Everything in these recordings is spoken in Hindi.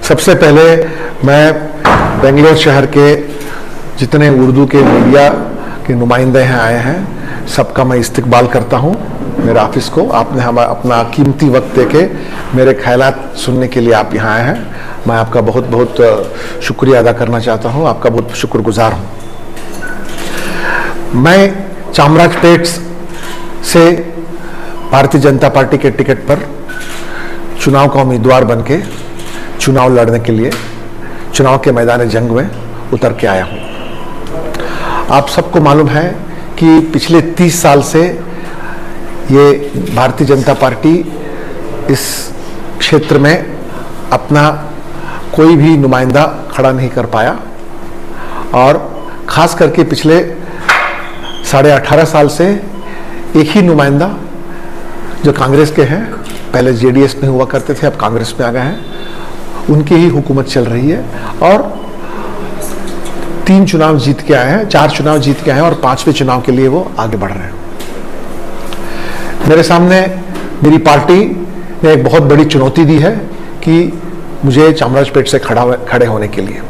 सबसे पहले मैं बेंगलोर शहर के जितने उर्दू के मीडिया के नुमाइंदे हैं आए हैं, सबका मैं इस्तकबाल करता हूं मेरे ऑफिस को। आपने हमारा अपना कीमती वक्त देके मेरे ख्यालात सुनने के लिए आप यहाँ आए हैं। मैं आपका बहुत बहुत शुक्रिया अदा करना चाहता हूं, आपका बहुत शुक्रगुजार हूं। मैं चामराजपेट से भारतीय जनता पार्टी के टिकट पर चुनाव का उम्मीदवार बनके चुनाव लड़ने के लिए चुनाव के मैदान जंग में उतर के आया हूं। आप सबको मालूम है कि पिछले 30 साल से ये भारतीय जनता पार्टी इस क्षेत्र में अपना कोई भी नुमाइंदा खड़ा नहीं कर पाया, और खास करके पिछले 18.5 साल से एक ही नुमाइंदा जो कांग्रेस के हैं, पहले जेडीएस में हुआ करते थे, अब कांग्रेस में आ गए हैं, उनकी ही हुकूमत चल रही है। और 3 चुनाव जीत के आए हैं, 4 चुनाव जीत के आए हैं, और 5वें चुनाव के लिए वो आगे बढ़ रहे हैं। मेरे सामने मेरी पार्टी ने एक बहुत बड़ी चुनौती दी है कि मुझे चामराजपेट से खड़े होने के लिए।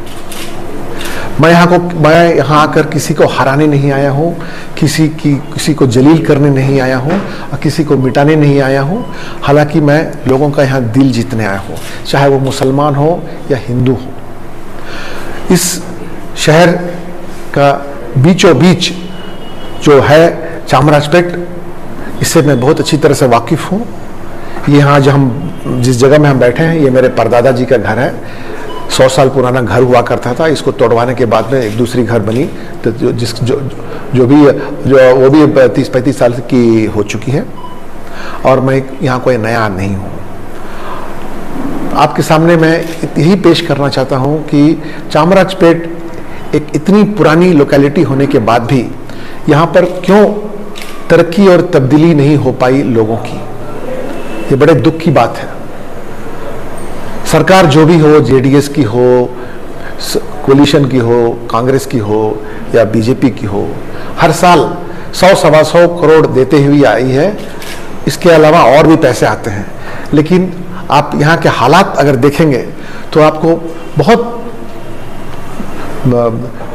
मैं यहाँ आकर किसी को हराने नहीं आया हूँ, किसी को जलील करने नहीं आया हूँ, और किसी को मिटाने नहीं आया हूँ। हालांकि मैं लोगों का यहाँ दिल जीतने आया हूँ, चाहे वो मुसलमान हो या हिंदू हो। इस शहर का बीचों बीच जो है चामराजपेट, इससे मैं बहुत अच्छी तरह से वाकिफ हूँ। यहाँ जिस जगह में हम बैठे हैं, ये मेरे परदादा जी का घर है। 100 साल पुराना घर हुआ करता था, इसको तोड़वाने के बाद में एक दूसरी घर बनी, तो वो भी 30-35 साल की हो चुकी है, और मैं यहाँ कोई नया नहीं हूँ। आपके सामने मैं यही पेश करना चाहता हूँ कि चामराजपेट एक इतनी पुरानी लोकेलिटी होने के बाद भी यहाँ पर क्यों तरक्की और तब्दीली नहीं हो पाई लोगों की, ये बड़े दुख की बात है। सरकार जो भी हो, जेडीएस की हो, कोलिशन की हो, कांग्रेस की हो या बीजेपी की हो, हर साल 100-125 करोड़ देते हुए आई है। इसके अलावा और भी पैसे आते हैं, लेकिन आप यहाँ के हालात अगर देखेंगे तो आपको बहुत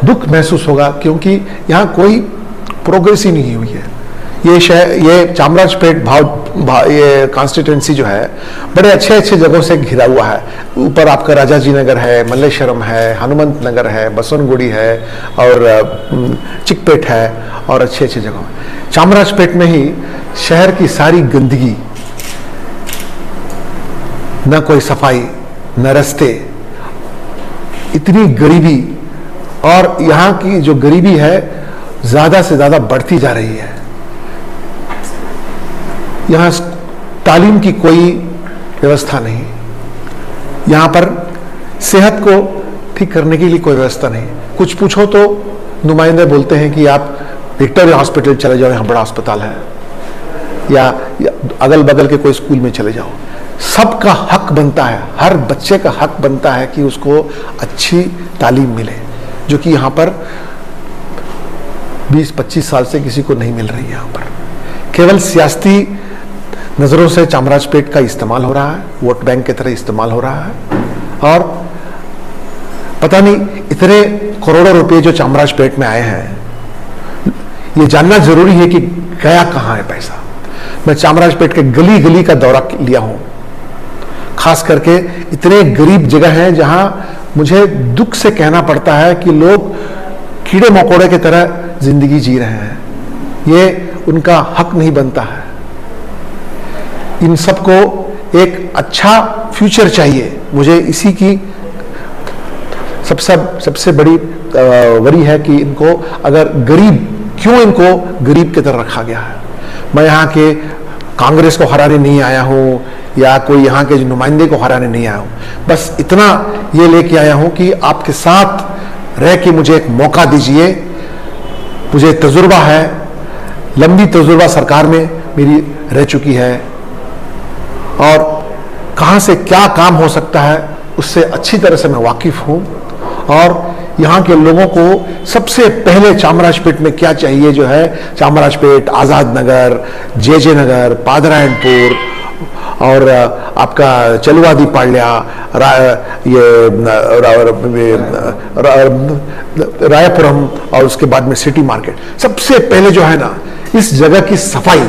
दुख महसूस होगा, क्योंकि यहाँ कोई प्रोग्रेस ही नहीं हुई है। ये चामराजपेट ये कॉन्स्टिट्यूंसी जो है बड़े अच्छे जगहों से घिरा हुआ है। ऊपर आपका राजाजी नगर है, मल्लेश्वरम है, हनुमंत नगर है, बसवनगुड़ी है, और चिकपेट है, और अच्छे जगह। चामराजपेट में ही शहर की सारी गंदगी, न कोई सफाई, न रास्ते, इतनी गरीबी, और यहाँ की जो गरीबी है ज्यादा से ज्यादा बढ़ती जा रही है। यहाँ तालीम की कोई व्यवस्था नहीं, यहाँ पर सेहत को ठीक करने के लिए कोई व्यवस्था नहीं। कुछ पूछो तो नुमाइंदे बोलते हैं कि आप विक्टोरिया हॉस्पिटल चले जाओ, यहाँ बड़ा अस्पताल है, या अगल बगल के कोई स्कूल में चले जाओ। सबका हक बनता है, हर बच्चे का हक बनता है कि उसको अच्छी तालीम मिले, जो कि यहाँ पर 20-25 साल से किसी को नहीं मिल रही है। यहाँ पर केवल सियासी नजरों से चामराजपेट का इस्तेमाल हो रहा है, वोट बैंक की तरह इस्तेमाल हो रहा है, और पता नहीं इतने करोड़ों रुपए जो चामराजपेट में आए हैं, ये जानना जरूरी है कि गया कहां है पैसा। मैं चामराजपेट के गली गली का दौरा लिया हूं, खास करके इतने गरीब जगह हैं जहां मुझे दुख से कहना पड़ता है कि लोग कीड़े मकोड़े की तरह जिंदगी जी रहे हैं। ये उनका हक नहीं बनता है। इन सबको एक अच्छा फ्यूचर चाहिए। मुझे इसी की सबसे बड़ी वरी है कि इनको क्यों इनको गरीब की तरह रखा गया है। मैं यहाँ के कांग्रेस को हराने नहीं आया हूँ, या कोई यहाँ के नुमाइंदे को हराने नहीं आया हूँ। बस इतना ये लेके आया हूँ कि आपके साथ रह के मुझे एक मौका दीजिए। मुझे तजुर्बा है, लंबी तजुर्बा सरकार में मेरी रह चुकी है, और कहां से क्या काम हो सकता है उससे अच्छी तरह से मैं वाकिफ हूं। और यहाँ के लोगों को सबसे पहले चामराजपेट में क्या चाहिए, जो है चामराजपेट, आजाद नगर, जे नगर, पादरायणपुर और आपका चलुवादी पाल्या, रायपुरम और उसके बाद में सिटी मार्केट, सबसे पहले जो है ना इस जगह की सफाई,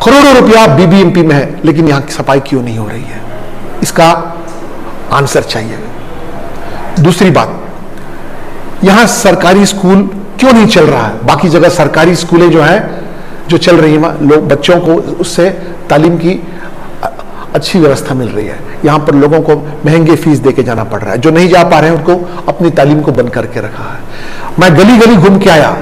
करोड़ों रुपया बीबीएमपी में है, लेकिन यहां की सफाई क्यों नहीं हो रही है, इसका आंसर चाहिए। दूसरी बात, यहां सरकारी स्कूल क्यों नहीं चल रहा है? बाकी जगह सरकारी स्कूलें जो है जो चल रही है, लोग बच्चों को उससे तालीम की अच्छी व्यवस्था मिल रही है। यहां पर लोगों को महंगे फीस देके जाना पड़ रहा है, जो नहीं जा पा रहे हैं उनको अपनी तालीम को बंद करके रखा है। मैं गली गली घूम के आया,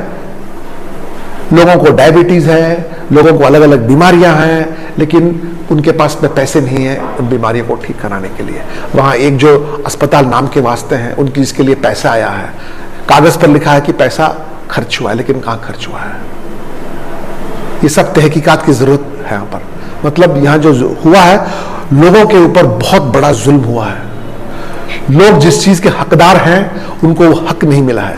लोगों को डायबिटीज है, लोगों को अलग अलग बीमारियां हैं, लेकिन उनके पास में पैसे नहीं है उन बीमारियों को ठीक कराने के लिए। वहां एक जो अस्पताल नाम के वास्ते हैं, उनकी इसके लिए पैसा आया है, कागज पर लिखा है कि पैसा खर्च हुआ है, लेकिन कहां खर्च हुआ है? ये सब तहकीकात की जरूरत है यहाँ पर। मतलब यहां जो हुआ है, लोगों के ऊपर बहुत बड़ा जुल्म हुआ है। लोग जिस चीज के हकदार हैं उनको हक नहीं मिला है।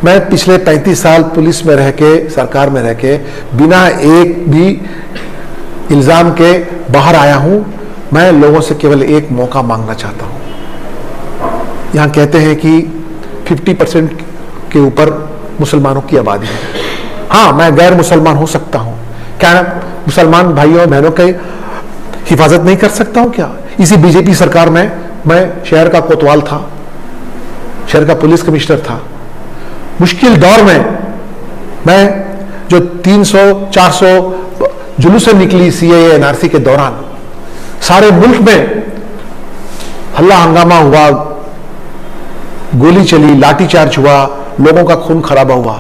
मैं पिछले 35 साल पुलिस में रह के, सरकार में रह के, बिना एक भी इल्जाम के बाहर आया हूं। मैं लोगों से केवल एक मौका मांगना चाहता हूं। यहां कहते हैं कि 50% के ऊपर मुसलमानों की आबादी है। हाँ, मैं गैर मुसलमान हो सकता हूं, क्या मुसलमान भाइयों बहनों की हिफाजत नहीं कर सकता हूं क्या? इसी बीजेपी सरकार में मैं शहर का कोतवाल था, शहर का पुलिस कमिश्नर था। मुश्किल दौर में मैं जो 300-400 जुलूसें निकली सीएए एनआरसी के दौरान, सारे मुल्क में हल्ला हंगामा हुआ, गोली चली, लाठीचार्ज हुआ, लोगों का खून खराबा हुआ।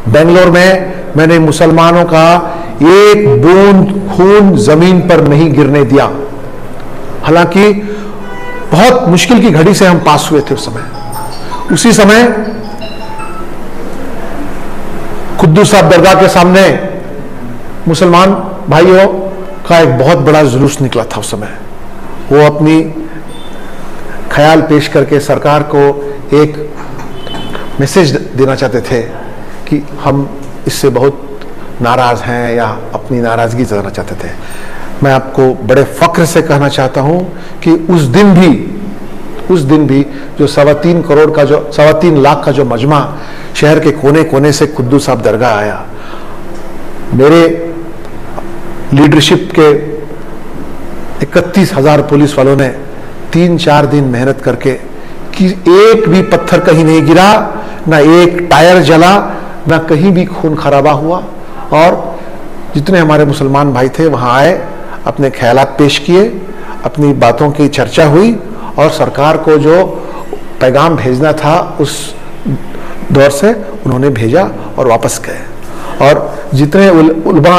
बेंगलोर में मैंने मुसलमानों का एक बूंद खून जमीन पर नहीं गिरने दिया। हालांकि बहुत मुश्किल की घड़ी से हम पास हुए थे उस समय। उसी समय खुद्दू साहब दरगाह के सामने मुसलमान भाइयों का एक बहुत बड़ा जुलूस निकला था उस समय। वो अपनी ख्याल पेश करके सरकार को एक मैसेज देना चाहते थे कि हम इससे बहुत नाराज हैं या अपनी नाराजगी जताना चाहते थे। मैं आपको बड़े फख्र से कहना चाहता हूं कि उस दिन भी जो 3.25 करोड़ का, जो 3.25 लाख का जो मजमा शहर के कोने कोने से खुद्दू साहब दरगाह आया, मेरे लीडरशिप के 31,000 पुलिस वालों ने 3-4 दिन मेहनत करके कि एक भी पत्थर कहीं नहीं गिरा, ना एक टायर जला, ना कहीं भी खून खराबा हुआ। और जितने हमारे मुसलमान भाई थे वहां आए, अपने ख्यालात पेश किए, अपनी बातों की चर्चा हुई और सरकार को जो पैगाम भेजना था उस दौर से उन्होंने भेजा और वापस गए। और जितने उलमा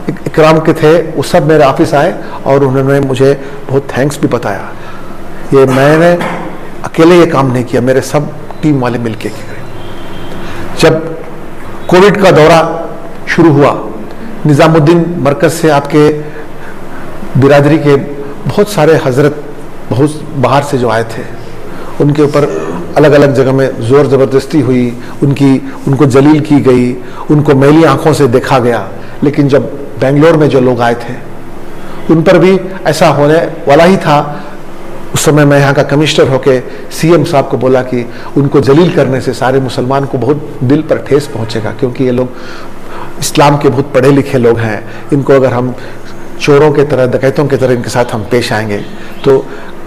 इकराम के थे वो सब मेरे ऑफिस आए और उन्होंने मुझे बहुत थैंक्स भी बताया। ये मैंने अकेले ये काम नहीं किया, मेरे सब टीम वाले मिलके किए। जब कोविड का दौरा शुरू हुआ, निजामुद्दीन मरकज से आपके बिरादरी के बहुत सारे हजरत बहुत बाहर से जो आए थे, उनके ऊपर अलग अलग जगह में जोर जबरदस्ती हुई, उनको जलील की गई, उनको मैली आंखों से देखा गया। लेकिन जब बेंगलोर में जो लोग आए थे उन पर भी ऐसा होने वाला ही था। उस समय मैं यहाँ का कमिश्नर होके सीएम साहब को बोला कि उनको जलील करने से सारे मुसलमान को बहुत दिल पर ठेस पहुंचेगा, क्योंकि ये लोग इस्लाम के बहुत पढ़े लिखे लोग हैं। इनको अगर हम चोरों के तरह, डकैतों के तरह इनके साथ हम पेश आएंगे तो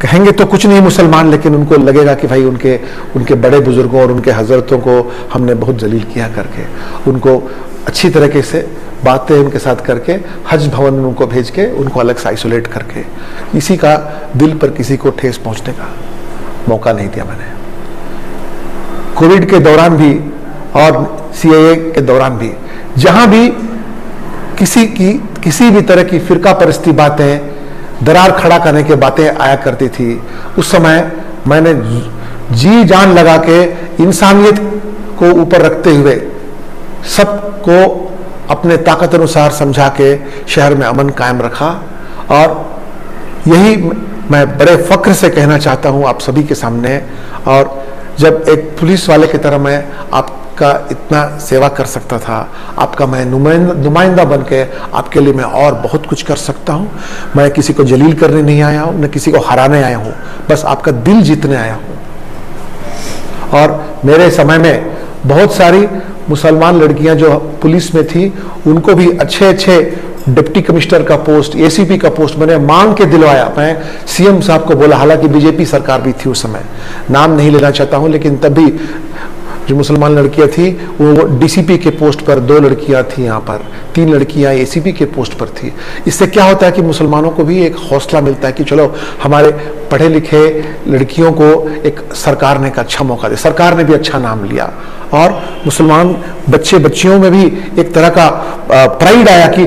कहेंगे तो कुछ नहीं मुसलमान, लेकिन उनको लगेगा कि भाई उनके बड़े बुजुर्गों और उनके हजरतों को हमने बहुत जलील किया करके, उनको अच्छी तरीके से बातें उनके साथ करके हज भवन में उनको भेज के उनको अलग से आइसोलेट करके, किसी का दिल पर किसी को ठेस पहुंचने का मौका नहीं दिया मैंने। कोविड के दौरान भी और सीएए के दौरान भी जहां भी किसी भी तरह की फिरका परस्ती बातें, दरार खड़ा करने की बातें आया करती थी, उस समय मैंने जी जान लगा के इंसानियत को ऊपर रखते हुए सबको अपने ताकत अनुसार समझा के शहर में अमन कायम रखा। और यही मैं बड़े फख्र से कहना चाहता हूं आप सभी के सामने। और जब एक पुलिस वाले की तरह मैं आप आपका इतना सेवा कर सकता था, आपका मैं नुमाइंदा बन के आपके लिए मैं और बहुत कुछ कर सकता हूँ। मैं किसी को जलील करने नहीं आया हूँ, न किसी को हराने आया हूँ, बस आपका दिल जीतने आया हूँ। और मेरे समय में बहुत सारी मुसलमान लड़कियां जो पुलिस में थी, उनको भी अच्छे अच्छे डिप्टी कमिश्नर का पोस्ट, एसीपी का पोस्ट मैंने मांग के दिलवाया। मैं सीएम साहब को बोला, हालांकि बीजेपी सरकार भी थी उस समय, नाम नहीं लेना चाहता हूं, लेकिन तब भी जो मुसलमान लड़कियां थी वो डीसीपी के पोस्ट पर 2 लड़कियां थी, यहाँ पर 3 लड़कियां एसीपी के पोस्ट पर थी। इससे क्या होता है कि मुसलमानों को भी एक हौसला मिलता है कि चलो हमारे पढ़े लिखे लड़कियों को एक सरकार ने एक अच्छा मौका दिया, सरकार ने भी अच्छा नाम लिया, और मुसलमान बच्चे बच्चियों में भी एक तरह का प्राइड आया कि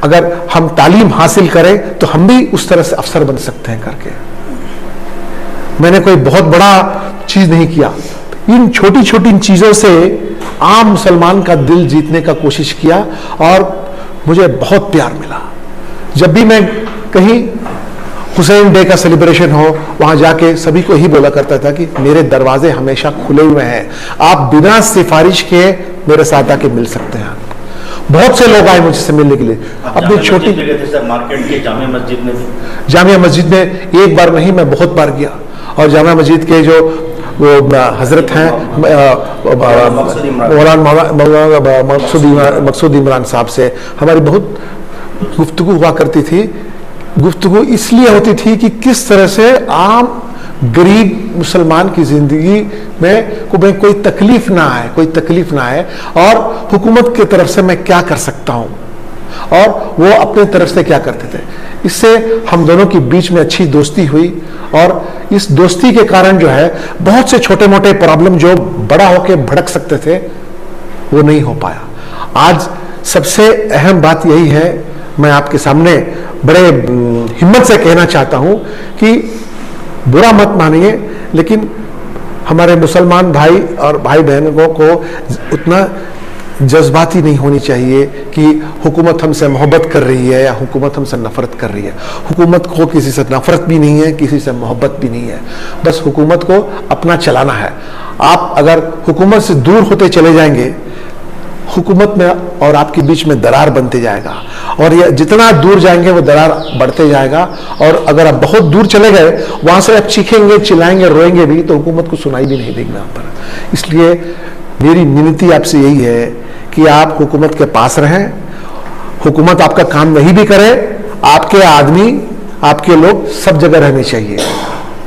अगर हम तालीम हासिल करें तो हम भी उस तरह से अफसर बन सकते हैं करके। मैंने कोई बहुत बड़ा चीज नहीं किया, इन छोटी छोटी चीजों से आम मुसलमान का दिल जीतने का कोशिश किया और मुझे बहुत प्यार मिला। जब भी मैं कहीं हुसैन डे का सेलिब्रेशन हो, वहां जाके सभी को ही बोला करता था कि मेरे दरवाजे हमेशा खुले हुए हैं, आप बिना सिफारिश के मेरे साथ आके मिल सकते हैं। बहुत से लोग आए मुझसे मिलने के लिए। अपनी छोटी मार्केट के जामिया मस्जिद में, जामिया मस्जिद में एक बार नहीं, मैं बहुत बार गया। और जामिया मस्जिद के जो वो हजरत हैं मकसूद इमरान साहब से हमारी बहुत गुफ्तगू हुआ करती थी। गुफ्तगू इसलिए होती थी कि किस तरह से आम गरीब मुसलमान की जिंदगी में कोई तकलीफ ना आए, कोई तकलीफ ना आए, और हुकूमत की तरफ से मैं क्या कर सकता हूं और वो अपने तरफ से क्या करते थे। इससे हम दोनों के बीच में अच्छी दोस्ती हुई, और इस दोस्ती के कारण जो है बहुत से छोटे मोटे प्रॉब्लम जो बड़ा होके भड़क सकते थे वो नहीं हो पाया। आज सबसे अहम बात यही है, मैं आपके सामने बड़े हिम्मत से कहना चाहता हूं कि बुरा मत मानिए, लेकिन हमारे मुसलमान भाई और भाई बहनों को उतना जज्बाती नहीं होनी चाहिए कि हुकूमत हमसे मोहब्बत कर रही है या हुकूमत हमसे नफरत कर रही है। हुकूमत को किसी से नफरत भी नहीं है, किसी से मोहब्बत भी नहीं है, बस हुकूमत को अपना चलाना है। आप अगर हुकूमत से दूर होते चले जाएंगे, हुकूमत में और आपके बीच में दरार बनते जाएगा, और ये जितना दूर जाएंगे वो दरार बढ़ते जाएगा। और अगर आप बहुत दूर चले गए, वहां से आप चीखेंगे, चिल्लाएंगे, रोएंगे भी, तो हुकूमत को सुनाई भी नहीं देगी आप पर। इसलिए मेरी विनती आपसे यही है कि आप हुकूमत के पास रहें, हुकूमत आपका काम नहीं भी करे, आपके आदमी, आपके लोग सब जगह रहने चाहिए।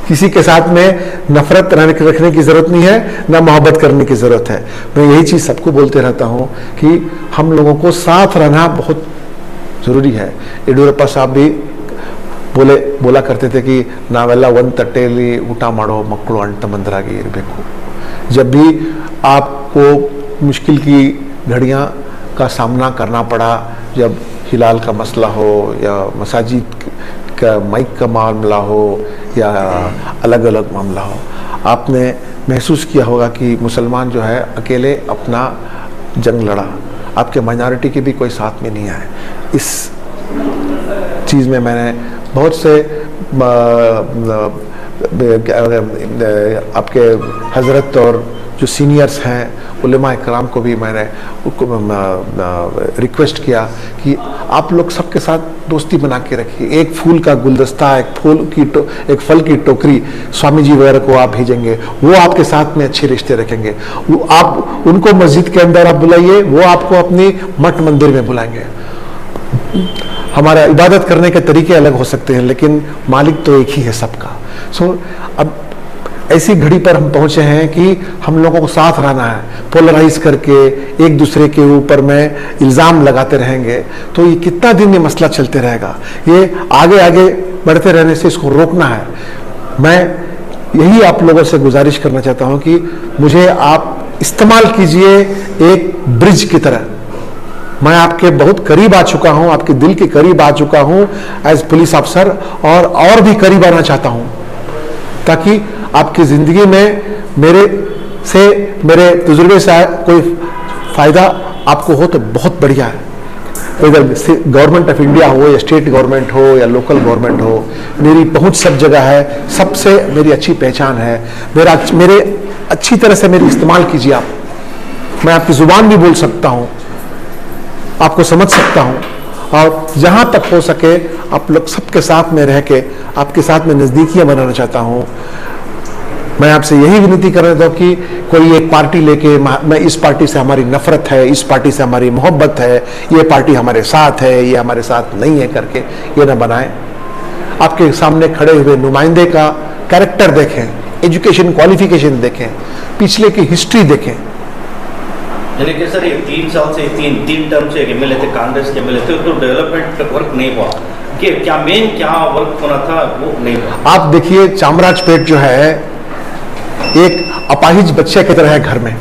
किसी के साथ में नफरत रखने की जरूरत नहीं है, ना मोहब्बत करने की जरूरत है। मैं यही चीज सबको बोलते रहता हूं कि हम लोगों को साथ रहना बहुत जरूरी है। येडियुरप्पा साहब भी बोला करते थे कि नावेला वन तट्टेली ऊटा माड़ो मಕ್ಕಳು अंट मंदरागी इरबेकु। जब भी आपको मुश्किल की घड़ियां का सामना करना पड़ा, जब हिलाल का मसला हो या मसाजिद का माइक का मामला हो या अलग अलग मामला हो, आपने महसूस किया होगा कि मुसलमान जो है अकेले अपना जंग लड़ा, आपके माइनॉरिटी के भी कोई साथ में नहीं आए। इस चीज़ में मैंने बहुत से आपके हजरत और जो सीनियर्स हैं उलेमा इकराम को भी मैंने रिक्वेस्ट किया कि आप लोग सबके साथ दोस्ती बना के रखिए। एक फूल का गुलदस्ता, एक फल की टोकरी स्वामी जी वगैरह को आप भेजेंगे, वो आपके साथ में अच्छे रिश्ते रखेंगे। वो आप उनको मस्जिद के अंदर आप बुलाइए, वो आपको अपनी मठ मंदिर में बुलाएंगे। हमारा इबादत करने के तरीके अलग हो सकते हैं, लेकिन मालिक तो एक ही है सबका। अब ऐसी घड़ी पर हम पहुंचे हैं कि हम लोगों को साथ रहना है। पोलराइज करके एक दूसरे के ऊपर में इल्ज़ाम लगाते रहेंगे तो ये कितना दिन ये मसला चलते रहेगा। ये आगे आगे बढ़ते रहने से इसको रोकना है। मैं यही आप लोगों से गुजारिश करना चाहता हूं कि मुझे आप इस्तेमाल कीजिए एक ब्रिज की तरह। मैं आपके बहुत करीब आ चुका हूं, आपके दिल के करीब आ चुका हूं एज पुलिस अफसर, और भी करीब आना चाहता हूं ताकि आपकी जिंदगी में मेरे तजुर्बे से कोई फायदा आपको हो तो बहुत बढ़िया है। इधर गवर्नमेंट ऑफ इंडिया हो या स्टेट गवर्नमेंट हो या लोकल गवर्नमेंट हो, मेरी पहुंच सब जगह है, सबसे मेरी अच्छी पहचान है। मेरे अच्छी तरह से मेरी इस्तेमाल कीजिए आप। मैं आपकी जुबान भी बोल सकता हूं, आपको समझ सकता हूं, और जहां तक हो सके आप लोग सबके साथ में रह के आपके साथ में नजदीकियां बनाना चाहता हूं। मैं आपसे यही विनती कर रहा था कि कोई एक पार्टी लेके मैं इस पार्टी से हमारी नफरत है, इस पार्टी से हमारी मोहब्बत है, ये पार्टी हमारे साथ है, ये हमारे साथ नहीं है करके ये ना बनाएं। आपके सामने खड़े हुए नुमाइंदे का कैरेक्टर देखें, एजुकेशन क्वालिफिकेशन देखें, पिछले की हिस्ट्री देखें। यानी कि सर ये 3 साल से तीन टर्म से एमएलए थे, कांग्रेस के एमएलए थे, तो डेवलपमेंट वर्क नहीं हुआ कि क्या वर्क होना था वो नहीं हुआ। आप देखिए चामराजपेट जो है एक अपाहिज बच्चे की तरह है घर में।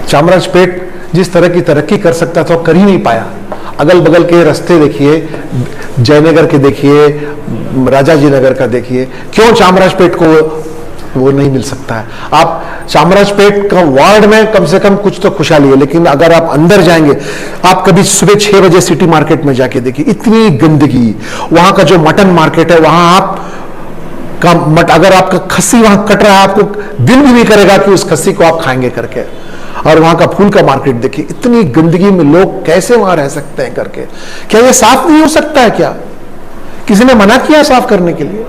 चामराजपेट जिस तरह की तरक्की कर सकता था कर ही नहीं पाया। अगल बगल के रास्ते देखिए, जयनगर के देखिए, राजाजी नगर का देखिए, क्यों चामराजपेट को वो नहीं मिल सकता है। आप चामराजपेट का वार्ड में कम से कम कुछ तो खुशहाली है, लेकिन अगर आप अंदर जाएंगे, आप कभी सुबह 6 बजे सिटी मार्केट में जाके देखिए, इतनी गंदगी। वहां का जो मटन मार्केट है, वहां आप अगर आपका खस्सी वहां कट रहा है, आपको दिल भी नहीं करेगा कि उस खस्सी को आप खाएंगे करके। और वहां का फूल का मार्केट देखिए, इतनी गंदगी में लोग कैसे वहां रह सकते हैं करके। क्या ये साफ नहीं हो सकता है? क्या किसी ने मना किया साफ करने के लिए?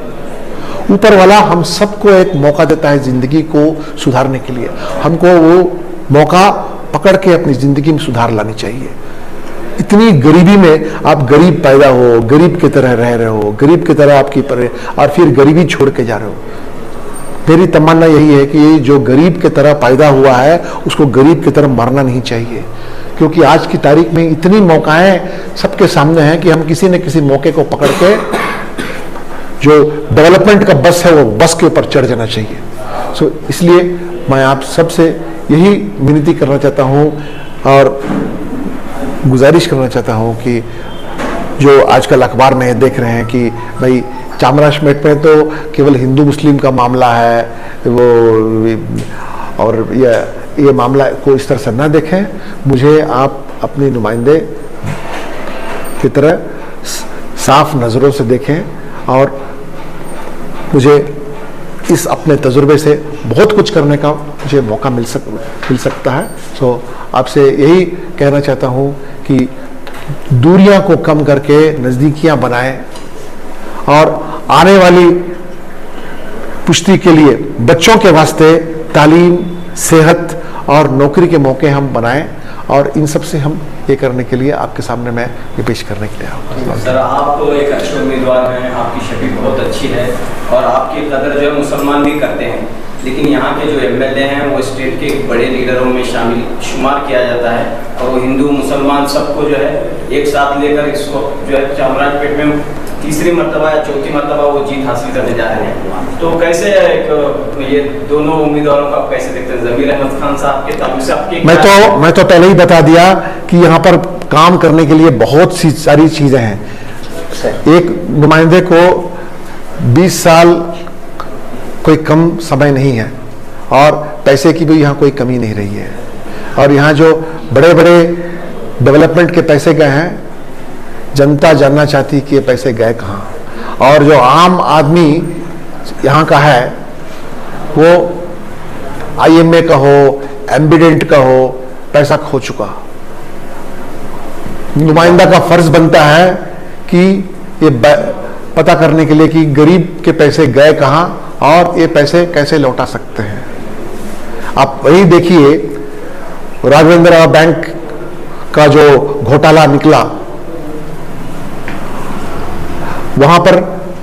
ऊपर वाला हम सबको एक मौका देता है जिंदगी को सुधारने के लिए। हमको वो मौका पकड़ के अपनी जिंदगी में सुधार लानी चाहिए। इतनी गरीबी में आप गरीब पैदा हो, गरीब की तरह रह रहे हो, गरीब की तरह आपकी और फिर गरीबी छोड़ के जा रहे हो। मेरी तमन्ना यही है कि जो गरीब की तरह पैदा हुआ है उसको गरीब की तरह मरना नहीं चाहिए, क्योंकि आज की तारीख में इतनी मौकाएं सबके सामने हैं कि हम किसी न किसी मौके को पकड़ के जो डेवलपमेंट का बस है वो बस के ऊपर चढ़ जाना चाहिए। इसलिए मैं आप सबसे यही विनती करना चाहता हूं और गुजारिश करना चाहता हूं कि जो आजकल अखबार में देख रहे हैं कि भाई चामराजपेट में तो केवल हिंदू मुस्लिम का मामला है वो, और ये मामला को इस तरह से ना देखें। मुझे आप अपने नुमाइंदे की तरह साफ नज़रों से देखें और मुझे इस अपने तजुर्बे से बहुत कुछ करने का मुझे मौका मिल सकता है। सो आपसे यही कहना चाहता हूँ कि दूरियां को कम करके नज़दीकियां बनाएं और आने वाली पुश्ती के लिए बच्चों के वास्ते तालीम, सेहत और नौकरी के मौके हम बनाएं, और इन सब से हम ये करने के लिए आपके सामने मैं ये पेश करने के लिए आऊँ। सर आप तो एक अच्छे उम्मीदवार हैं, आपकी शक्ल बहुत अच्छी है और आपकी कदर जो है मुसलमान भी करते हैं, लेकिन यहाँ के जो एमएलए हैं वो स्टेट के बड़े लीडरों में शामिल शुमार किया जाता है और वो हिंदू मुसलमान सबको जो है एक साथ लेकर इसको जो है चामराजपेट में तीसरी मर्तबा या चौथी मर्तबा वो जीत हासिल करने जा रहे हैं। तो कैसे ये दोनों उम्मीदवारों का कैसे देखते हैं? जमीर अहमद खान साहब के ताल्लुक से आपके मैं तो पहले ही बता दिया कि यहाँ पर काम करने के लिए बहुत सी सारी चीजें हैं। एक नुमाइंदे को 20 साल कोई कम समय नहीं है और पैसे की भी यहाँ कोई कमी नहीं रही है। और यहाँ जो बड़े बड़े डेवलपमेंट के पैसे गए हैं, जनता जानना चाहती कि ये पैसे गए कहाँ। और जो आम आदमी यहाँ का है वो IMA का हो, एम्बिडेंट का हो, पैसा खो चुका। नुमाइंदा का फर्ज बनता है कि ये पता करने के लिए कि गरीब के पैसे गए कहाँ और ये पैसे कैसे लौटा सकते हैं। आप वही देखिए राघवेंद्र बैंक का जो घोटाला निकला, वहां पर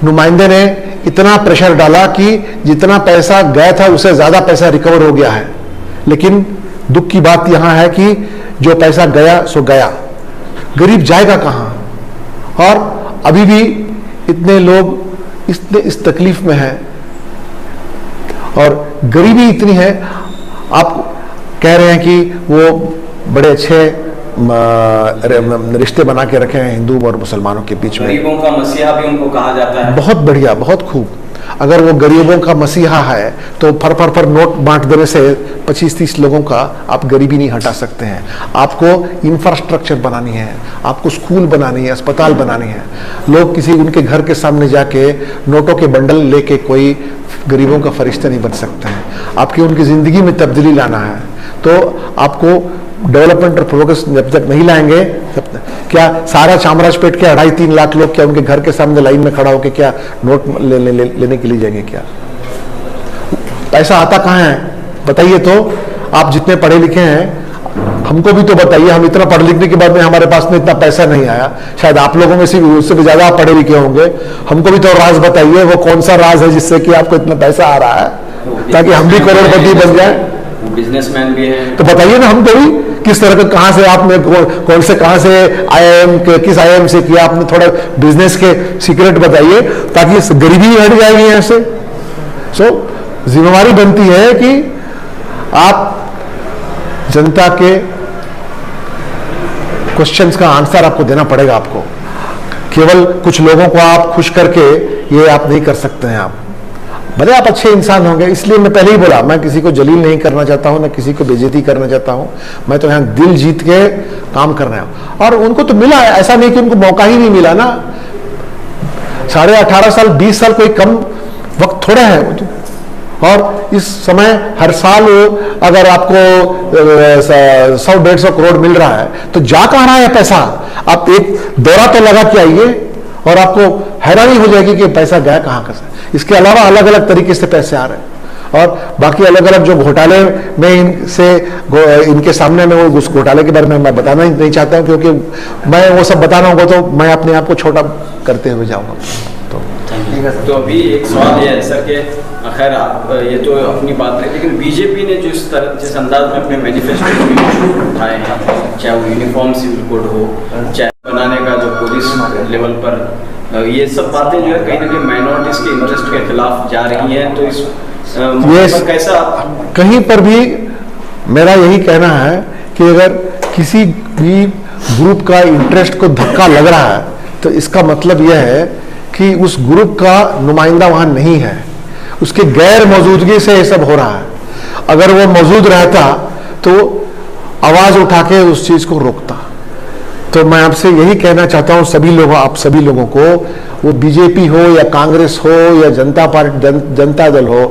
नुमाइंदे ने इतना प्रेशर डाला कि जितना पैसा गया था उससे ज्यादा पैसा रिकवर हो गया है। लेकिन दुख की बात यहां है कि जो पैसा गया सो गया, गरीब जाएगा कहां। और अभी भी इतने लोग इस तकलीफ में हैं और गरीबी इतनी है। आप कह रहे हैं कि वो बड़े अच्छे रिश्ते बना के रखे हैं हिंदू और मुसलमानों के बीच में। गरीबों का मसीहा भी उनको कहा जाता है। बहुत बढ़िया, बहुत खूब। अगर वो गरीबों का मसीहा है तो फर नोट बांट देने से 25-30 लोगों का आप गरीबी नहीं हटा सकते हैं। आपको इंफ्रास्ट्रक्चर बनानी है, आपको स्कूल बनानी है, अस्पताल बनानी है। लोग किसी उनके घर के सामने जाके नोटों के बंडल लेके कोई गरीबों का फरिश्ता नहीं बन सकते हैं। आपकी उनकी ज़िंदगी में तब्दीली लाना है तो आपको डेवलपमेंट और प्रोग्रेस जब तक नहीं लाएंगे तब तक क्या सारा चामराजपेट के 2.5-3 लाख लोग क्या उनके घर के सामने लाइन में खड़ा होकर क्या नोट लेने के लिए जाएंगे? क्या पैसा आता कहाँ है बताइए? तो आप जितने पढ़े लिखे हैं हमको भी तो बताइए, हम इतना पढ़ लिखने के बाद में हमारे पास में इतना पैसा नहीं आया, शायद आप लोगों में से उससे भी ज्यादा आप पढ़े लिखे होंगे, हमको भी तो राज बताइए, वो कौन सा राज है जिससे कि आपको इतना पैसा आ रहा है ताकि हम भी करोड़पति बन जाए। बिजनेसमैन भी हैं तो बताइए ना हमको भी किस तरह का, कहां से आपने कौन से कहां से आईआईएम के किस आईआईएम से किया आपने, थोड़ा बिजनेस के सीक्रेट बताइए ताकि गरीबी हट जाएगी यहाँ से। सो जिम्मेवारी बनती है कि आप जनता के क्वेश्चंस का आंसर आपको देना पड़ेगा। आपको केवल कुछ लोगों को आप खुश करके ये आप नहीं कर सकते हैं। आप भले आप अच्छे इंसान होंगे, इसलिए मैं पहले ही बोला मैं किसी को जलील नहीं करना चाहता हूं, ना किसी को बेइज्जती करना चाहता हूं। मैं तो यहां दिल जीत के काम कर रहा हूं और उनको तो मिला, ऐसा नहीं कि उनको मौका ही नहीं मिला ना। 18.5 साल 20 साल कोई कम वक्त थोड़ा है वो तो। और इस समय हर साल अगर आपको 100-150 करोड़ मिल रहा है तो जा कहां रहा है पैसा? आप एक दौरा तो लगा के आइए और आपको हैरानी हो जाएगी कि पैसा गया कहां का। इसके अलावा अलग अलग तरीके से पैसे आ रहे हैं और बाकी अलग अलग जो घोटाले में इनके सामने में वो उस घोटाले के बारे में मैं बताना ही नहीं चाहता हूं, क्योंकि मैं वो सब बताना होगा तो मैं अपने आप को छोटा करते हुए जाऊंगा। तो अभी एक सवाल ये है सर के, खैर आप ये तो अपनी बात है, लेकिन बीजेपी ने जिस अंदाज में अपने मैनिफेस्टो उठाए हैं, चाहे वो यूनिफॉर्म सिविल कोड हो, चाहे बनाने का जो पुलिस लेवल पर, ये सब बातें जो है कहीं ना कहीं माइनॉरिटीज के इंटरेस्ट के खिलाफ जा रही हैं। तो इस पर कैसा कहीं पर भी मेरा यही कहना है कि अगर किसी भी ग्रुप का इंटरेस्ट को धक्का लग रहा है तो इसका मतलब यह है कि उस ग्रुप का नुमाइंदा वहां नहीं है, उसकी गैर मौजूदगी से ये सब हो रहा है। अगर वो मौजूद रहता तो आवाज उठा के उस चीज को रोकता। तो मैं आपसे यही कहना चाहता हूं सभी लोगों, आप सभी लोगों को, वो बीजेपी हो या कांग्रेस हो या जनता दल हो,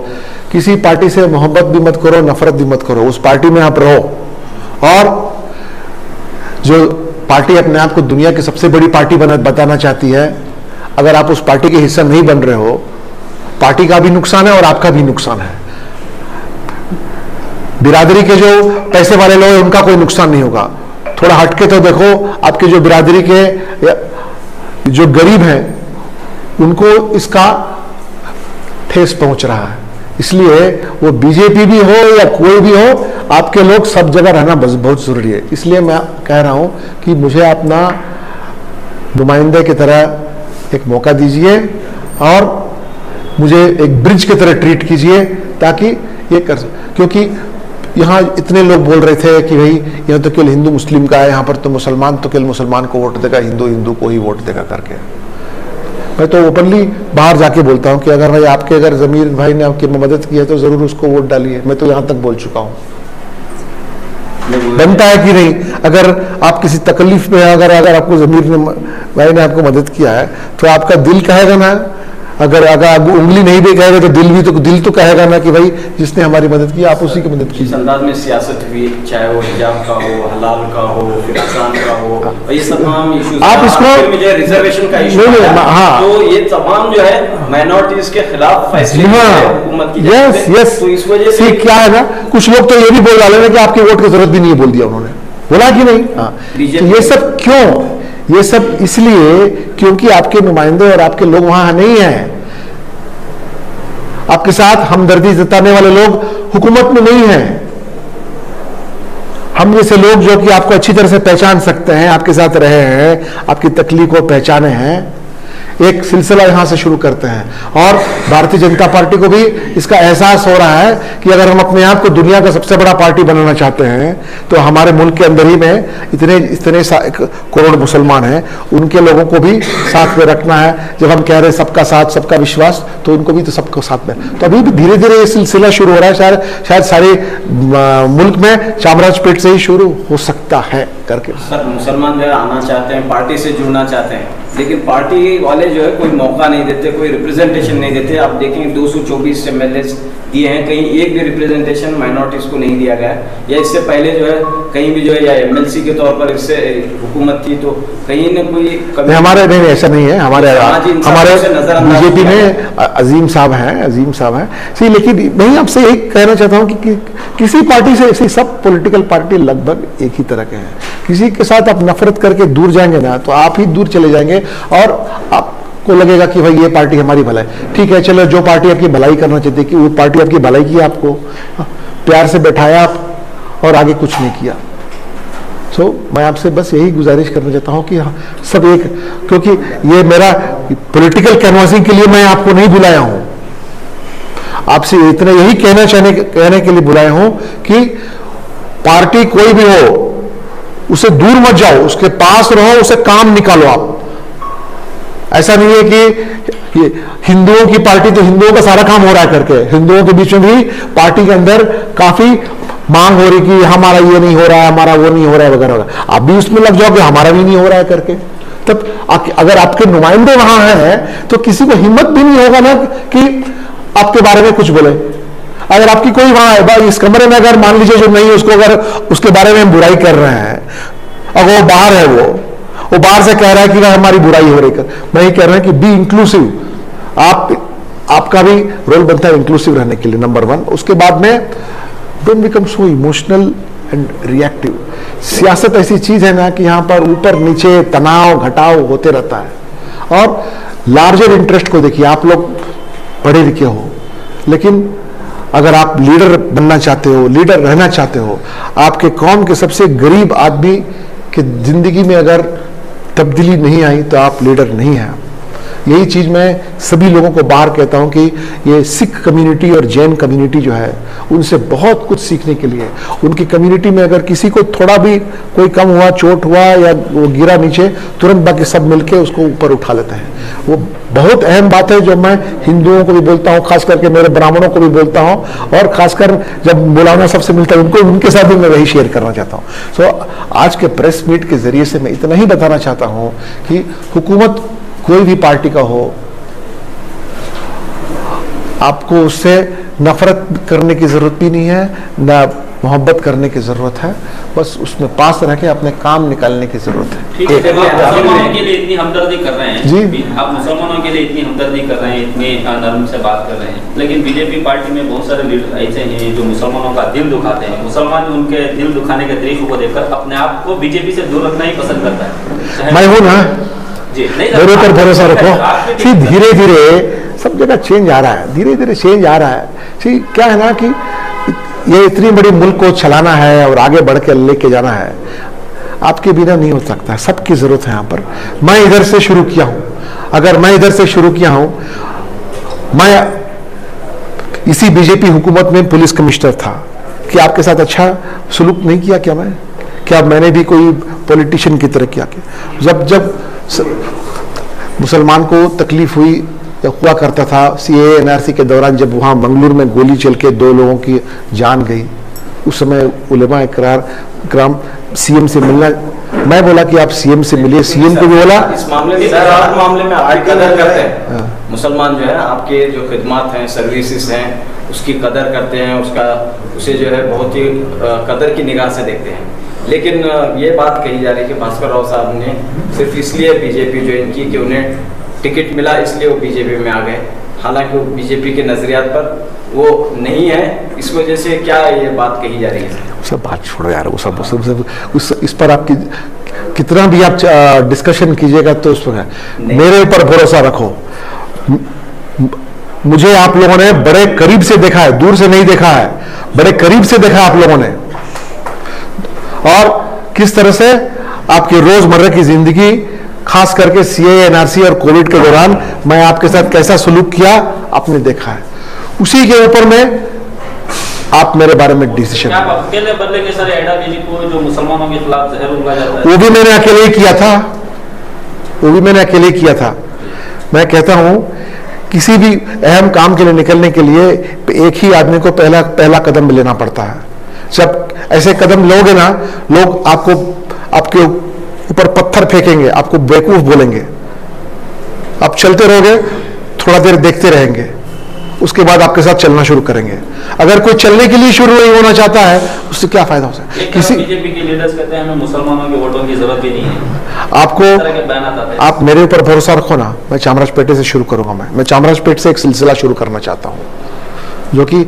किसी पार्टी से मोहब्बत भी मत करो, नफरत भी मत करो, उस पार्टी में आप रहो। और जो पार्टी अपने आप को दुनिया की सबसे बड़ी पार्टी बताना चाहती है, अगर आप उस पार्टी के हिस्सा नहीं बन रहे हो, पार्टी का भी नुकसान है और आपका भी नुकसान है। बिरादरी के जो पैसे वाले लोग हैं उनका कोई नुकसान नहीं होगा। थोड़ा हटके तो देखो, आपके जो बिरादरी के जो गरीब हैं उनको इसका ठेस पहुंच रहा है। इसलिए वो बीजेपी भी हो या कोई भी हो, आपके लोग सब जगह रहना बहुत जरूरी है। इसलिए मैं कह रहा हूं कि मुझे अपना नुमाइंदे की तरह एक मौका दीजिए और मुझे एक ब्रिज की तरह ट्रीट कीजिए ताकि ये कर, क्योंकि यहाँ इतने लोग बोल रहे थे कि भाई यहाँ तो केवल हिंदू मुस्लिम का है, यहाँ पर तो मुसलमान तो केवल मुसलमान को वोट देगा, हिंदू हिंदू को ही वोट देगा करके। मैं तो ओपनली बाहर जाके बोलता हूँ कि अगर भाई आपके अगर जमीर भाई ने आपकी मदद की है तो जरूर उसको वोट डालिए। मैं तो यहाँ तक बोल चुका हूँ। बनता है कि नहीं? अगर आप किसी तकलीफ में अगर आपको जमीर ने भाई ने आपको मदद किया है तो आपका दिल कहेगा ना, अगर उंगली नहीं भी कहेगा तो दिल तो कहेगा ना कि भाई जिसने हमारी मदद की आप उसी की मदद की। इस अंदाज में सियासत हुई, चाहे वो हिजाब का हो, हलाल का हो, फिर आसान का हो, ये तमाम इश्यूज, आप इसको मुझे रिजर्वेशन का इशू, हाँ, तो ये तमाम जो है माइनॉरिटीज के खिलाफ फैसले हुकूमत की। यस, तो इस वजह से क्या है ना, कुछ लोग तो ये भी बोल डाले कि आपकी वोट की जरूरत भी नहीं है, बोल दिया उन्होंने, बोला कि नहीं? हाँ, तो ये सब क्यों? ये सब इसलिए क्योंकि आपके नुमाइंदे और आपके लोग वहां नहीं हैं। आपके साथ हमदर्दी जताने वाले लोग हुकूमत में नहीं हैं। हम जैसे लोग जो कि आपको अच्छी तरह से पहचान सकते हैं, आपके साथ रहे हैं, आपकी तकलीफ को पहचाने हैं, एक सिलसिला यहां से शुरू करते हैं। और भारतीय जनता पार्टी को भी इसका एहसास हो रहा है कि अगर हम अपने आप को दुनिया का सबसे बड़ा पार्टी बनाना चाहते हैं तो हमारे मुल्क के अंदर ही में इतने करोड़ मुसलमान हैं, उनके लोगों को भी साथ में रखना है। जब हम कह रहे हैं सबका साथ सबका विश्वास, तो उनको भी तो सबको साथ में, तो अभी भी धीरे धीरे ये सिलसिला शुरू हो रहा है। शायद सारे मुल्क में चामराजपेट से ही शुरू हो सकता है। करके। सर, मुसलमान जो है आना चाहते हैं, पार्टी से जुड़ना चाहते हैं, लेकिन पार्टी वाले जो है कोई मौका नहीं देते, कोई रिप्रेजेंटेशन नहीं देते। आप देखेंगे 224 एमएलए दिए हैं, कहीं एक भी रिप्रेजेंटेशन माइनॉरिटीज़ को नहीं दिया गया है। या इससे पहले जो है कहीं भी जो है या एमएलसी के तौर पर इससे हुकूमत थी तो कहीं न कोई नहीं, हमारे नहीं ऐसा नहीं है। हमारे बीजेपी में अजीम साहब हैं सी। लेकिन मैं आपसे यही कहना चाहता हूँ कि किसी पार्टी से ऐसी सब पॉलिटिकल पार्टी लगभग एक ही तरह के हैं। किसी के साथ आप नफरत करके दूर जाएंगे ना तो आप ही दूर चले जाएंगे और आपको लगेगा कि भाई ये पार्टी हमारी भलाई। ठीक है, चलो, जो पार्टी आपकी भलाई करना चाहती है कि वो पार्टी आपकी भलाई की, आपको प्यार से बैठाया आप और आगे कुछ नहीं किया। मैं आपसे बस यही गुजारिश करना चाहता हूं कि सब एक, क्योंकि ये मेरा पॉलिटिकल कैनवासिंग के लिए मैं आपको नहीं बुलाया हूं, आपसे इतना यही कहने के लिए बुलाया हूं कि पार्टी कोई भी हो उसे दूर मत जाओ, उसके पास रहो, उसे काम निकालो। आप ऐसा नहीं है कि हिंदुओं की पार्टी तो हिंदुओं का सारा काम हो रहा है करके, हिंदुओं के बीच में भी पार्टी के अंदर काफी मांग हो रही कि हमारा ये नहीं हो रहा है, हमारा वो नहीं हो रहा है वगैरह वगैरह। आप भी उसमें लग जाओ कि हमारा भी नहीं हो रहा है करके, तब अगर आपके नुमाइंदे वहां हैं तो किसी को हिम्मत भी नहीं होगा ना कि आपके बारे में कुछ बोले। अगर आपकी कोई वहां है इस कमरे में, अगर मान लीजिए जो नहीं उसको, अगर उसके बारे में बुराई कर रहे हैं, अगर वो बाहर है, वो बाहर से कह रहा है कि वह हमारी बुराई हो रही, मैं ये कह रहा हूं कि बी इंक्लूसिव। आपका भी रोल बनता है इंक्लूसिव रहने के लिए, नंबर 1। उसके बाद में don't become so emotional and reactive. सियासत ऐसी चीज है ना कि यहाँ पर ऊपर नीचे तनाव घटाव होते रहता है। और लार्जर इंटरेस्ट को देखिए, आप लोग पढ़े लिखे हो, लेकिन अगर आप लीडर बनना चाहते हो, लीडर रहना चाहते हो, आपके कौम के सबसे गरीब आदमी की जिंदगी में अगर तब्दीली नहीं आई तो आप लीडर नहीं हैं। यही चीज मैं सभी लोगों को बाहर कहता हूं कि ये सिख कम्युनिटी और जैन कम्युनिटी जो है उनसे बहुत कुछ सीखने के लिए। उनकी कम्युनिटी में अगर किसी को थोड़ा भी कोई कम हुआ, चोट हुआ या वो गिरा नीचे, तुरंत बाकी सब मिलके उसको ऊपर उठा लेते हैं। वो बहुत अहम बात है जो मैं हिंदुओं को भी बोलता हूँ, खास करके मेरे ब्राह्मणों को भी बोलता हूँ, और खासकर जब बुलाना सबसे मिलता है उनको, उनके साथ भी मैं वही शेयर करना चाहता हूँ। आज के प्रेस मीट के जरिए से मैं इतना ही बताना चाहता हूँ कि हुकूमत कोई भी पार्टी का हो, आपको उससे नफरत करने की जरूरत भी नहीं है, ना मोहब्बत करने की जरूरत है, बस उसमें पास रह के अपने काम निकालने की जरूरत है। ठीक है, जब आप मुसलमानों के लिए इतनी हमदर्दी कर रहे हैं जी, आप मुसलमानों के लिए इतनी हमदर्दी कर रहे हैं, इतने नरम से बात कर रहे हैं, लेकिन बीजेपी पार्टी में बहुत सारे लीडर ऐसे हैं जो मुसलमानों का दिल दुखाते हैं। मुसलमान उनके दिल दुखाने के तरीकों को देखकर अपने आप को बीजेपी से दूर रखना ही पसंद करता है। मैं हूं ना, मेरे ऊपर भरोसा रखो। धीरे धीरे सब जगह चेंज आ रहा है, धीरे धीरे चेंज आ रहा है। क्या है ना कि ये इतनी बड़ी मुल्क को चलाना है और आगे बढ़ के लेके जाना है, आपके बिना नहीं हो सकता, सबकी जरूरत है यहाँ पर। मैं इधर से शुरू किया हूं, अगर मैं इधर से शुरू किया हूं, मैं इसी बीजेपी हुकूमत में पुलिस कमिश्नर था, कि आपके साथ अच्छा सलूक नहीं किया क्या? क्या मैंने भी कोई पॉलिटिशियन की तरह किया? जब मुसलमान को तकलीफ हुआ करता था सीए एनआरसी के दौरान, जब वहां मंगलूर में गोली चल के 2 लोगों की जान गई, उस समय उलेमा इकराम सीएम से मिलना, मैं बोला कि आप सीएम से मिलिए, सीएम को भी बोला। इस मामले में हर मामले में आपकी कदर करते हैं मुसलमान, जो है आपके जो खिदमत हैं, सर्विसेज हैं, उसकी कदर करते हैं, उसे जो है बहुत ही कदर की निगाह से देखते हैं। लेकिन ये बात कही जा रही है कि भास्कर राव साहब ने सिर्फ इसलिए बीजेपी ज्वाइन की कि उन्हें टिकट मिला, इसलिए वो बीजेपी में आ गए, हालांकि वो बीजेपी के नजरियात पर वो नहीं है। इस वजह से क्या ये बात कही जा रही है? सब बात छोड़ो यार, वो सब इस पर आपकी कितना भी आप डिस्कशन कीजिएगा तो उस पर मेरे ऊपर भरोसा रखो। मुझे आप लोगों ने बड़े करीब से देखा है, दूर से नहीं देखा है, बड़े करीब से देखा आप लोगों ने, और किस तरह से आपकी रोजमर्रा की जिंदगी, खास करके सीए एनआरसी और कोविड के दौरान मैं आपके साथ कैसा सलूक किया आपने देखा है। उसी के ऊपर में आप मेरे बारे में डिसीजन, आप अकेले बदलेंगे सर एडाजी को जो मुसलमानों के खिलाफ जहर उगला जाता है? वो भी मैंने अकेले ही किया था, मैं कहता हूं किसी भी अहम काम के लिए निकलने के लिए एक ही आदमी को पहला कदम लेना पड़ता है। जब ऐसे कदम लोगे ना, लोग आपको आपके ऊपर पत्थर फेंकेंगे, आपको बेवकूफ बोलेंगे, आप चलते रहोगे, थोड़ा देर देखते रहेंगे, उसके बाद आपके साथ चलना शुरू करेंगे। अगर कोई चलने के लिए शुरू नहीं होना चाहता है, उससे क्या फायदा हो सकता है? किसी बीजेपी के लीडर्स कहते हैं हमें मुसलमानों के वोटों की जरूरत भी नहीं है। आपको आप मेरे ऊपर भरोसा रखो ना, मैं चामराजपेटे से शुरू करूंगा। मैं चामराजपेट से एक सिलसिला शुरू करना चाहता हूं, जो कि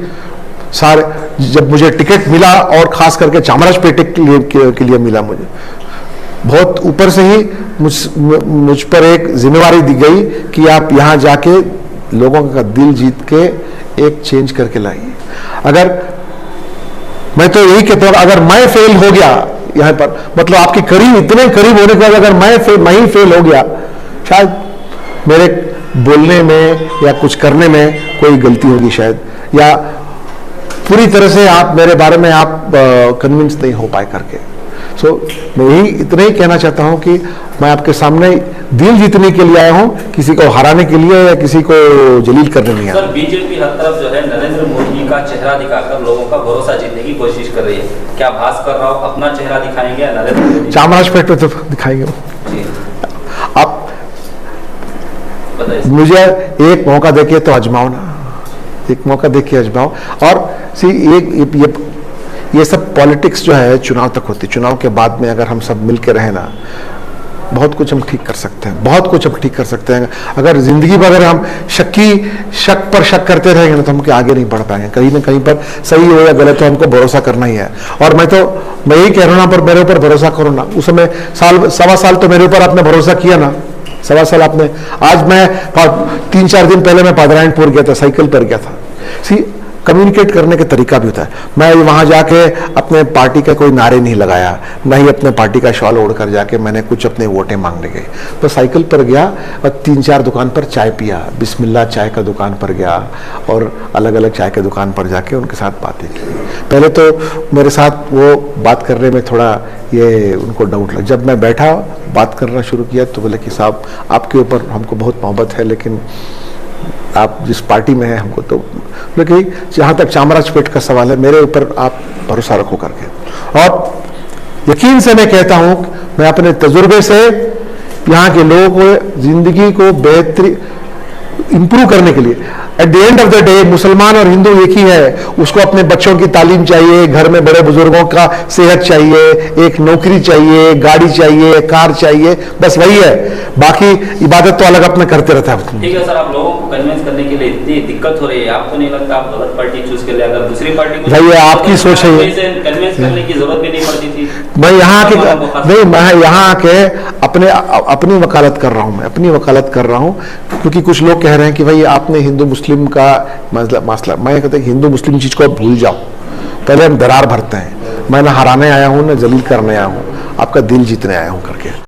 सारे, जब मुझे टिकट मिला और खास करके चामराजपेटे के लिए मिला, मुझे बहुत ऊपर से ही मुझ पर एक जिम्मेवारी दी गई कि आप यहां जाके लोगों का दिल जीत के एक चेंज करके लाइए। अगर मैं तो यही कहता हूं, अगर मैं फेल हो गया यहां पर, मतलब आपके करीब, इतने करीब होने के बाद अगर मैं ही फेल हो गया, शायद मेरे बोलने में या कुछ करने में कोई गलती होगी शायद, या पूरी तरह से आप मेरे बारे में आप कन्विंस नहीं हो पाए करके। सो मैं यही इतना ही कहना चाहता हूं कि मैं आपके सामने दिल जीतने के लिए आया हूं, किसी को हराने के लिए या किसी को जलील करने नहीं आया। सर, बीजेपी हर तरफ जो है नरेंद्र मोदी का चेहरा दिखाकर लोगों का भरोसा जीतने की कोशिश कर रही है। क्या भास्कर राव अपना चेहरा दिखाएंगे या नरेंद्र मोदी? चामराजपेट पे तो दिखाएंगे जी। आप मुझे एक मौका देके तो आजमाओ ना, एक मौका देके आजमाओ। और ये सब पॉलिटिक्स जो है चुनाव तक होती है, चुनाव के बाद में अगर हम सब मिलकर रहे ना, बहुत कुछ हम ठीक कर सकते हैं, बहुत कुछ हम ठीक कर सकते हैं। अगर जिंदगी में अगर हम शक पर शक करते रहेंगे ना, तो हम आगे नहीं बढ़ पाएंगे। कहीं ना कहीं पर सही हो या गलत हो, हमको भरोसा करना ही है। और मैं यही कह रहा हूं ना, पर मेरे ऊपर भरोसा करो ना। उस समय सवा साल तो मेरे ऊपर आपने भरोसा किया ना, सवा साल आपने। आज मैं 3-4 दिन पहले मैं पादरायणपुर गया था, साइकिल पर गया था। कम्युनिकेट करने का तरीका भी होता है। मैं वहां जाके अपने पार्टी का कोई नारे नहीं लगाया, ना ही अपने पार्टी का शॉल ओढ़कर जाके मैंने कुछ अपने वोटें मांगने गए। तो साइकिल पर गया और 3-4 दुकान पर चाय पिया, बिस्मिल्लाह चाय का दुकान पर गया और अलग अलग चाय के दुकान पर जाके उनके साथ बातें की। पहले तो मेरे साथ वो बात करने में थोड़ा ये उनको डाउट लगा। जब मैं बैठा बात करना शुरू किया तो बोले कि साहब, आपके ऊपर हमको बहुत मोहब्बत है, लेकिन आप जिस पार्टी में हैं हमको तो, लेकिन जहां तक चामराजपेट का सवाल है, मेरे ऊपर आप भरोसा रखो करके। और यकीन से मैं कहता हूं, मैं अपने तजुर्बे से यहाँ के लोगों को जिंदगी को बेहतरीन इंप्रूव करने के लिए, at the end of the day मुसलमान और हिंदू एक ही है। उसको अपने बच्चों की तालीम चाहिए, घर में बड़े बुजुर्गों का सेहत चाहिए, एक नौकरी चाहिए, गाड़ी चाहिए, कार चाहिए, बस वही है। बाकी इबादत तो अलग अपने करते रहता है। ठीक है सर, आप लोगों को कन्विंस करने के लिए इतनी दिक्कत हो रही है, आपको नहीं लगता आप गलत पार्टी चूज कर ले? अगर दूसरी पार्टी को भाई, आपकी सोच है, कन्विंस करने की जरूरत भी नहीं पड़ती थी। मैं यहाँ आके अपनी वकालत कर रहा हूँ, मैं अपनी वकालत कर रहा हूँ, क्योंकि कुछ लोग कह रहे हैं कि भाई आपने हिंदू मुस्लिम का मसला। मैं कहता हूँ हिंदू मुस्लिम चीज को भूल जाओ, पहले हम दरार भरते हैं। मैं ना हराने आया हूँ ना जलील करने आया हूँ, आपका दिल जीतने आया हूँ करके।